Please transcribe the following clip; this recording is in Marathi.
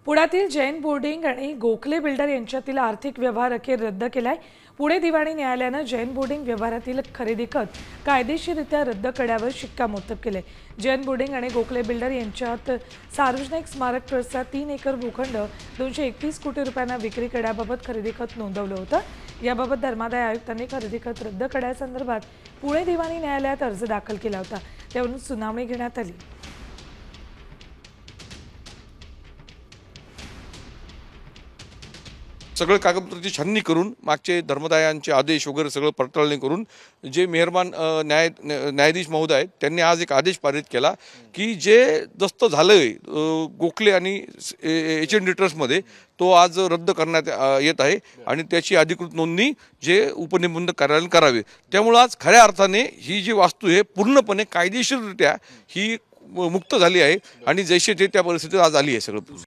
पुण्यातील जैन बोर्डिंग आणि गोखले बिल्डर यांच्यातील आर्थिक व्यवहार अखेर रद्द केलाय। पुणे दिवाणी न्यायालयाने जैन बोर्डिंग व्यवहारातील खरेदी खत कायदेशीररित्या रद्द करण्यावर शिक्कामोर्तब केले। जैन बोर्डिंग आणि गोखले बिल्डर यांच्यात सार्वजनिक स्मारक ट्रस्टचा 3 एकर भूखंड 231 कोटी रुपयांना विक्री करण्याबाबत खरेदी खत नोंदवलं होतं। याबाबत धर्मादाय आयुक्तांनी खरेदी खत रद्द करण्यासंदर्भात पुणे दिवाणी न्यायालयात अर्ज दाखल केला होता, त्यावरून सुनावणी घेण्यात आली। सगळे कागदपत्रांची छाननी करून मागचे धर्मदायांचे आदेश वगैरे सगळं पडताळणी करून जे मेहरबान न्यायाधीश महोदय आहेत त्यांनी आज एक आदेश पारित केला की जे दस्त झालंय गोखले आणि HND ट्रस्टमध्ये तो आज रद्द करण्यात येत आहे आणि त्याची अधिकृत नोंदणी जे उपनिबंधक कार्यालयाने करावी। त्यामुळे आज खऱ्या अर्थाने ही जी वास्तू आहे पूर्णपणे कायदेशीररित्या ही मुक्त झाली आहे आणि जैसे ते त्या परिस्थितीत आज आली आहे सगळं।